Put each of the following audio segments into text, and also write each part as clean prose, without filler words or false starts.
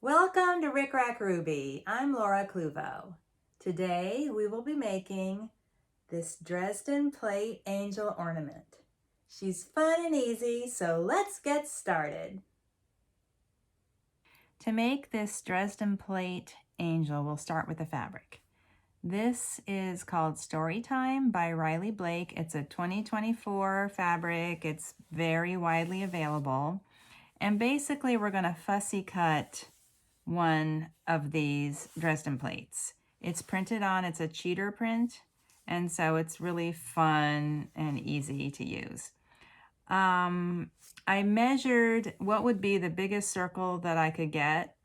Welcome to Rick Rack Ruby. I'm Laura Cluvo. Today we will be making this Dresden Plate angel ornament. She's fun and easy, so let's get started. To make this Dresden Plate angel, we'll start with the fabric. This is called Storytime by Riley Blake. It's a 2024 fabric. It's very widely available. And basically we're going to fussy cut one of these Dresden plates. It's printed on, it's a cheater print, and so it's really fun and easy to use. I measured what would be the biggest circle that I could get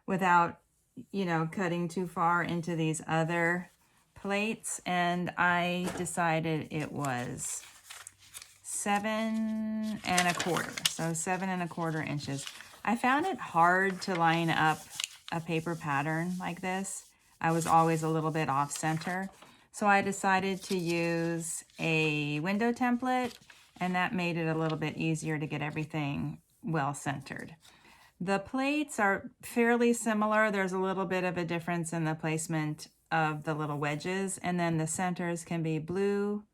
without, cutting too far into these other plates, and I decided it was 7 1/4, so 7 1/4 inches. I found it hard to line up a paper pattern like this. I was always a little bit off center. So I decided to use a window template, and that made it a little bit easier to get everything well centered. The plates are fairly similar. There's a little bit of a difference in the placement of the little wedges, and then the centers can be blue,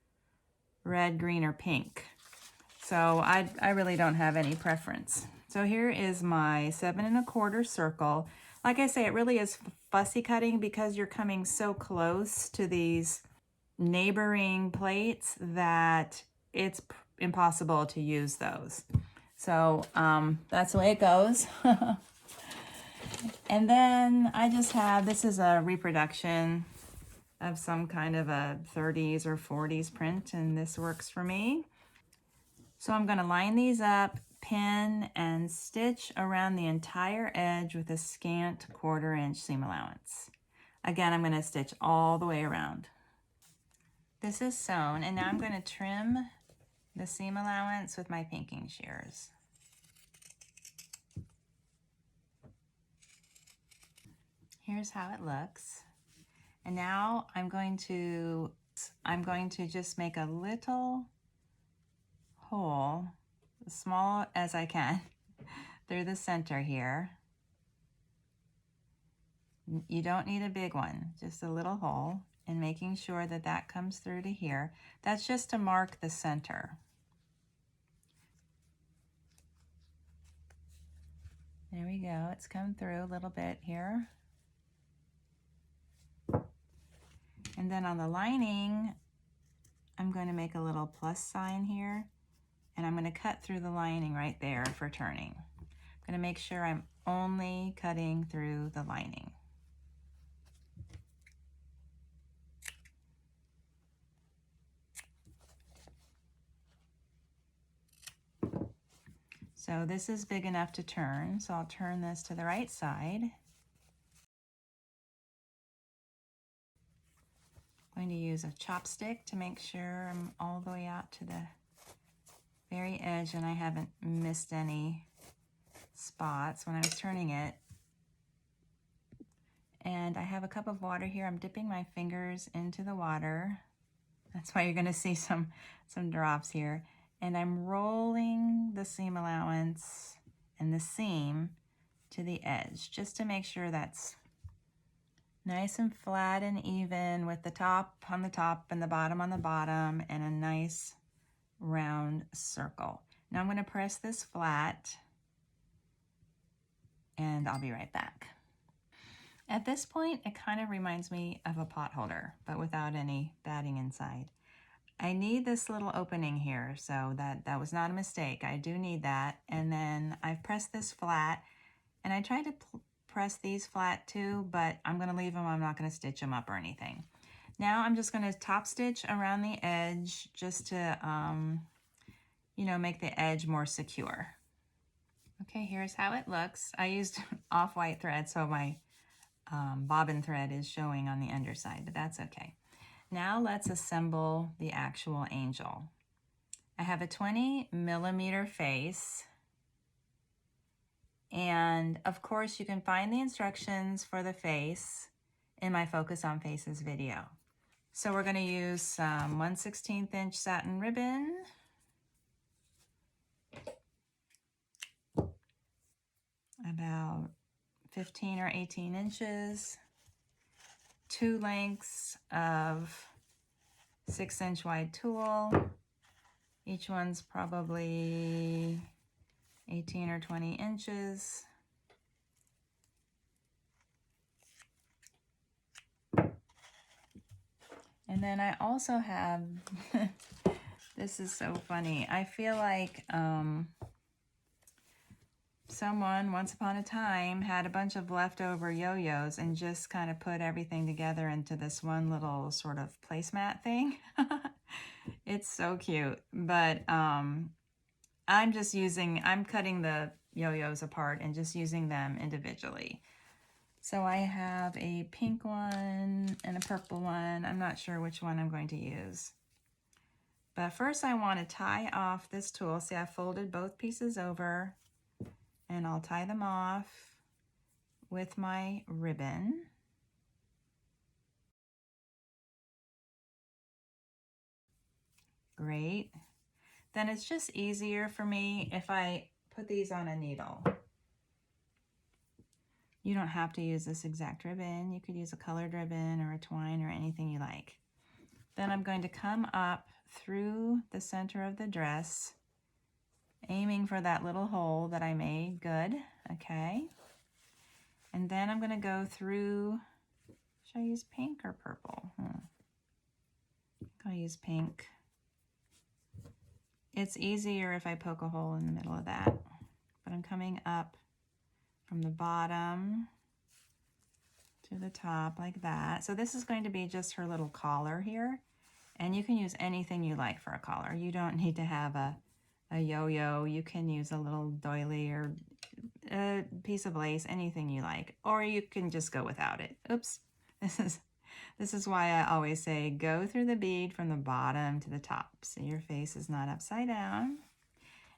red, green, or pink. So I really don't have any preference. So here is my 7 1/4 circle. Like I say, it really is fussy cutting because you're coming so close to these neighboring plates that it's impossible to use those. So that's the way it goes. And then I just have, this is a reproduction of some kind of a 30s or 40s print, and this works for me. So I'm going to line these up, pin, and stitch around the entire edge with a scant 1/4 inch seam allowance. Again, I'm going to stitch all the way around. This is sewn, and now I'm going to trim the seam allowance with my pinking shears. Here's how it looks. And now I'm going to just make a little hole, as small as I can, through the center here. You don't need a big one, just a little hole, and making sure that that comes through to here. That's just to mark the center. There we go, it's come through a little bit here. And then on the lining, I'm going to make a little plus sign here, and I'm going to cut through the lining right there for turning. I'm going to make sure I'm only cutting through the lining. So this is big enough to turn, so I'll turn this to the right side. I'm going to use a chopstick to make sure I'm all the way out to the very edge and I haven't missed any spots when I was turning it. And I have a cup of water here. I'm dipping my fingers into the water. That's why you're going to see some drops here. And I'm rolling the seam allowance and the seam to the edge just to make sure that's nice and flat and even, with the top on the top and the bottom on the bottom, and a nice round circle. Now I'm going to press this flat, and I'll be right back. At this point, it kind of reminds me of a pot holder, but without any batting inside. I need this little opening here, so that was not a mistake. I do need that. And then I've pressed this flat, and I tried to press these flat too, but I'm going to leave them. I'm not going to stitch them up or anything. Now I'm just going to top stitch around the edge just to, make the edge more secure. Okay, here's how it looks. I used off-white thread, so my bobbin thread is showing on the underside, but that's okay. Now let's assemble the actual angel. I have a 20mm face, and of course you can find the instructions for the face in my Focus on Faces video. So we're going to use some 1/16 inch satin ribbon, about 15 or 18 inches, 2 lengths of 6-inch wide tulle. Each one's probably 18 or 20 inches. And then I also have, this is so funny. I feel like someone once upon a time had a bunch of leftover yo-yos and just kind of put everything together into this one little sort of placemat thing. It's so cute, but I'm cutting the yo-yos apart and just using them individually. So I have a pink one and a purple one. I'm not sure which one I'm going to use. But first I want to tie off this tulle. See, I folded both pieces over, and I'll tie them off with my ribbon. Great. Then it's just easier for me if I put these on a needle. You don't have to use this exact ribbon. You could use a colored ribbon or a twine or anything you like. Then I'm going to come up through the center of the dress, aiming for that little hole that I made. Good, okay. And then I'm going to go through, should I use pink or purple? I'll use pink. It's easier if I poke a hole in the middle of that. But I'm coming up from the bottom to the top like that. So this is going to be just her little collar here. And you can use anything you like for a collar. You don't need to have a yo-yo. You can use a little doily or a piece of lace, anything you like. Or you can just go without it. Oops. This is why I always say go through the bead from the bottom to the top so your face is not upside down.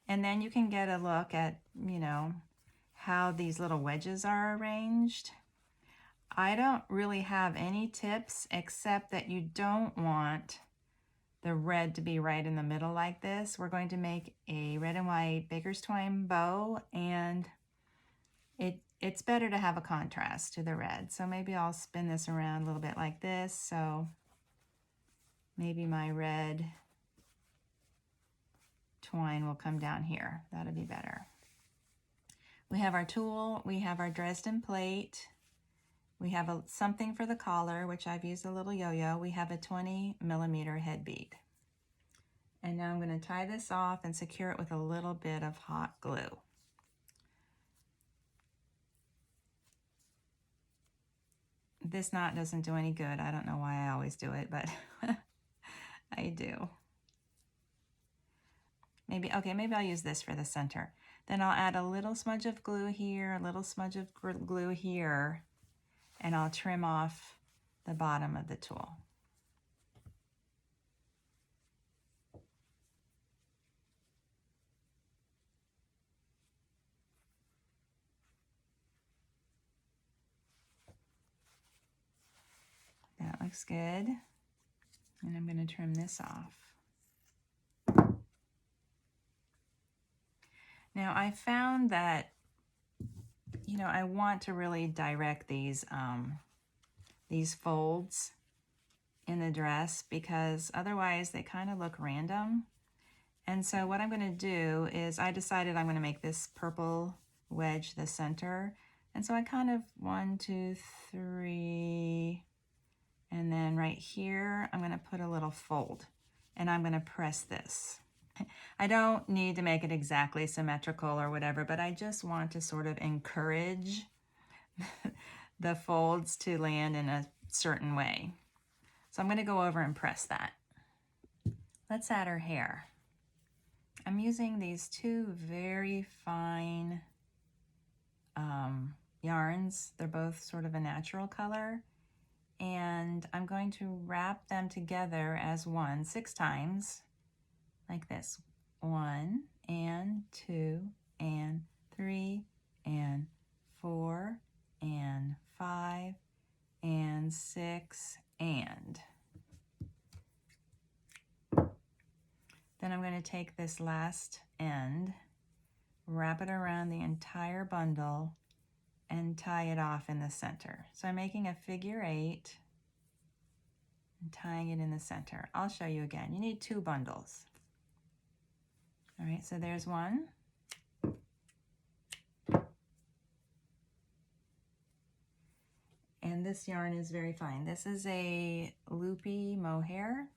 And then you can get a look at, you know, how these little wedges are arranged. I don't really have any tips except that you don't want the red to be right in the middle like this. We're going to make a red and white baker's twine bow, and it's better to have a contrast to the red. So maybe I'll spin this around a little bit like this. So maybe my red twine will come down here. That'll be better. We have our tulle, we have our Dresden plate, we have something for the collar, which I've used a little yo-yo. We have a 20mm head bead. And now I'm going to tie this off and secure it with a little bit of hot glue. This knot doesn't do any good. I don't know why I always do it, but I do. Maybe I'll use this for the center. Then I'll add a little smudge of glue here, a little smudge of glue here, and I'll trim off the bottom of the tulle. That looks good. And I'm going to trim this off. Now I found that, you know, I want to really direct these folds in the dress because otherwise they kind of look random. And so what I'm going to do is I decided I'm going to make this purple wedge the center. And so I kind of 1, 2, 3, and then right here I'm going to put a little fold and I'm going to press this. I don't need to make it exactly symmetrical or whatever, but I just want to sort of encourage the folds to land in a certain way. So I'm going to go over and press that. Let's add her hair. I'm using these two very fine yarns. They're both sort of a natural color. And I'm going to wrap them together as one 6 times. Like this. 1 and 2 and 3 and 4 and 5 and 6 and. Then I'm going to take this last end wrap it around the entire bundle, and tie it off in the center. So I'm making a figure 8 and tying it in the center. I'll show you again. You need 2 bundles. All right, so there's one. And this yarn is very fine. This is a loopy mohair.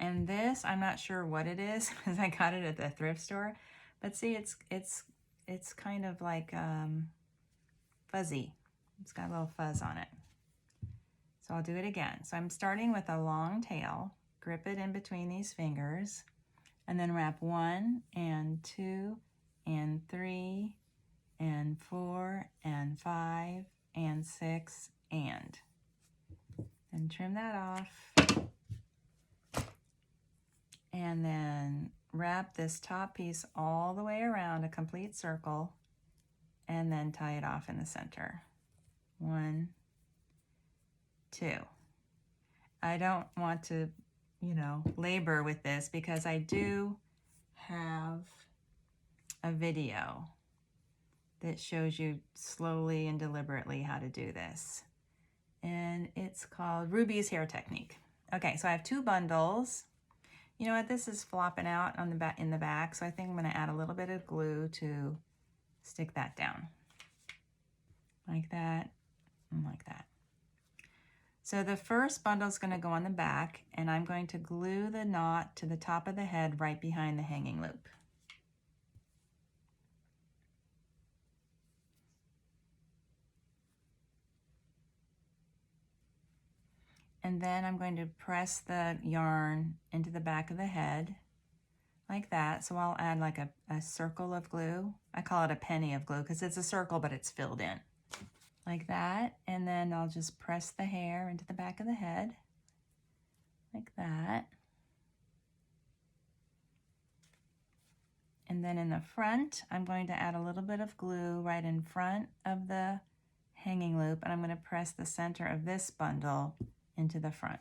And this, I'm not sure what it is because I got it at the thrift store. But see, it's kind of like fuzzy. It's got a little fuzz on it. So I'll do it again. So I'm starting with a long tail, grip it in between these fingers, and then wrap 1 and 2 and 3 and 4 and 5 and 6 and trim that off. And then wrap this top piece all the way around a complete circle and then tie it off in the center. 1, 2. I don't want to, labor with this because I do have a video that shows you slowly and deliberately how to do this. And it's called Ruby's Hair Technique. Okay, so I have 2 bundles. You know what, this is flopping out on the back, in the back, so I think I'm going to add a little bit of glue to stick that down. Like that, and like that. So the first bundle is going to go on the back, and I'm going to glue the knot to the top of the head right behind the hanging loop. And then I'm going to press the yarn into the back of the head like that. So I'll add like a circle of glue. I call it a penny of glue because it's a circle, but it's filled in. Like that. And then I'll just press the hair into the back of the head. Like that. And then in the front, I'm going to add a little bit of glue right in front of the hanging loop. And I'm going to press the center of this bundle into the front.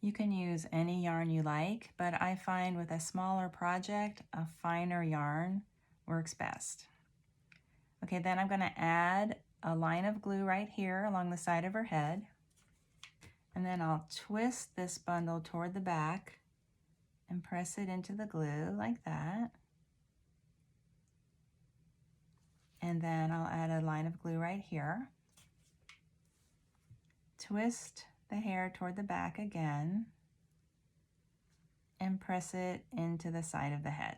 You can use any yarn you like, but I find with a smaller project, a finer yarn works best. Okay, then I'm going to add a line of glue right here along the side of her head. And then I'll twist this bundle toward the back and press it into the glue like that. And then I'll add a line of glue right here. Twist the hair toward the back again and press it into the side of the head.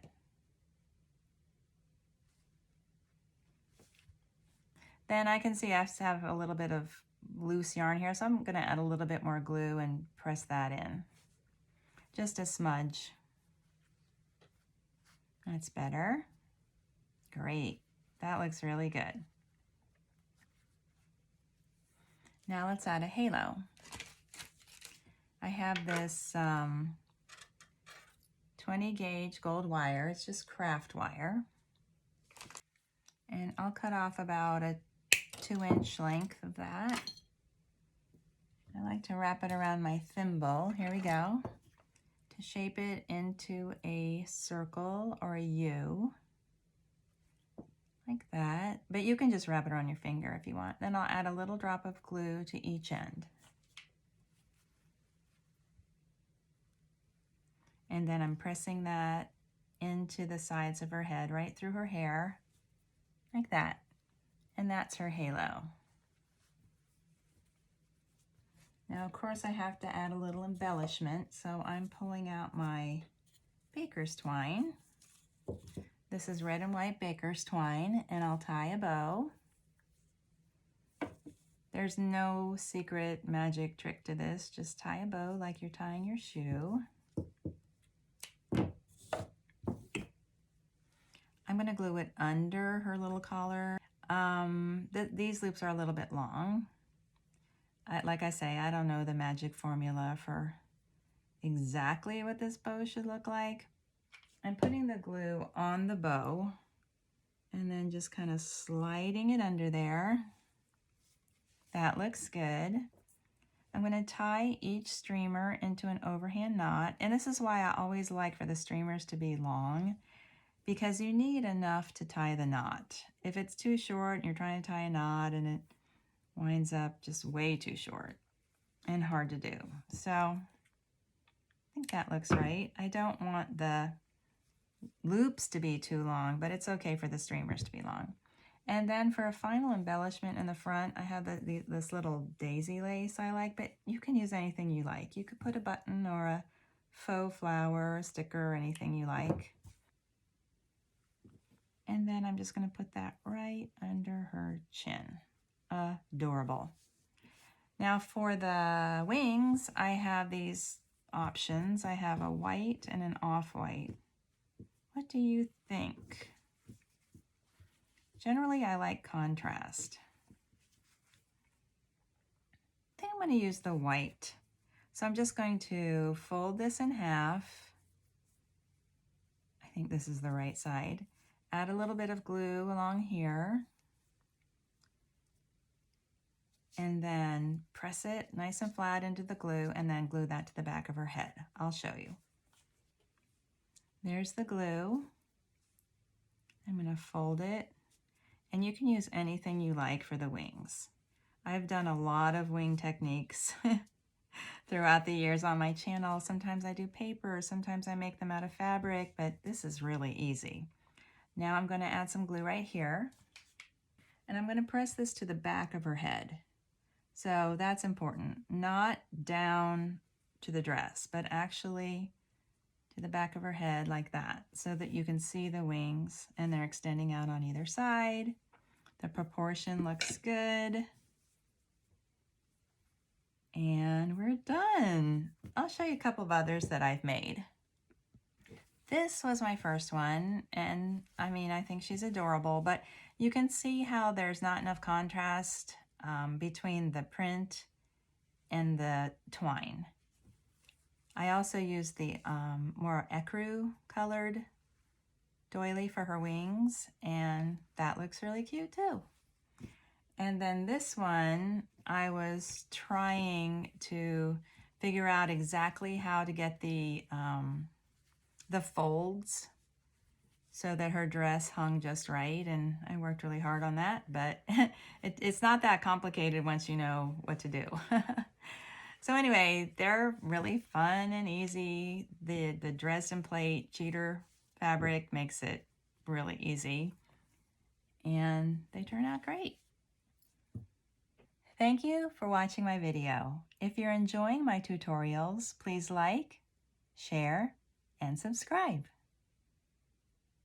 Then I can see I have a little bit of loose yarn here, so I'm going to add a little bit more glue and press that in. Just a smudge. That's better. Great. That looks really good. Now let's add a halo. I have this 20 gauge gold wire. It's just craft wire. And I'll cut off about a 2-inch length of that. I like to wrap it around my thimble. Here we go. To shape it into a circle or a U. Like that. But you can just wrap it around your finger if you want. Then I'll add a little drop of glue to each end. And then I'm pressing that into the sides of her head, right through her hair, like that. And that's her halo. Now, of course, I have to add a little embellishment, so I'm pulling out my baker's twine. This is red and white baker's twine, and I'll tie a bow. There's no secret magic trick to this. Just tie a bow like you're tying your shoe. I'm going to glue it under her little collar. These loops are a little bit long. Like I say, I don't know the magic formula for exactly what this bow should look like. I'm putting the glue on the bow and then just kind of sliding it under there. That looks good. I'm going to tie each streamer into an overhand knot. And this is why I always like for the streamers to be long, because you need enough to tie the knot. If it's too short and you're trying to tie a knot and it winds up just way too short and hard to do. So I think that looks right. I don't want the loops to be too long, but it's okay for the streamers to be long. And then for a final embellishment in the front, I have this little daisy lace I like, but you can use anything you like. You could put a button or a faux flower, a sticker, or anything you like. And then I'm just going to put that right under her chin. Adorable. Now for the wings, I have these options. I have a white and an off-white. What do you think? Generally, I like contrast. I think I'm going to use the white. So I'm just going to fold this in half. I think this is the right side. Add a little bit of glue along here. And then press it nice and flat into the glue and then glue that to the back of her head. I'll show you. There's the glue. I'm going to fold it. And you can use anything you like for the wings. I've done a lot of wing techniques throughout the years on my channel. Sometimes I do paper, sometimes I make them out of fabric, but this is really easy. Now I'm going to add some glue right here. And I'm going to press this to the back of her head. So that's important. Not down to the dress, but actually to the back of her head like that, so that you can see the wings and they're extending out on either side. The proportion looks good. And we're done. I'll show you a couple of others that I've made. This was my first one, and I mean, I think she's adorable, but you can see how there's not enough contrast between the print and the twine. I also used the more ecru colored doily for her wings, and that looks really cute too. And then this one, I was trying to figure out exactly how to get the folds so that her dress hung just right, and I worked really hard on that, but it's not that complicated once you know what to do. So anyway, they're really fun and easy. The Dresden Plate cheater fabric makes it really easy, and they turn out great. Thank you for watching my video. If you're enjoying my tutorials, please like, share, and subscribe.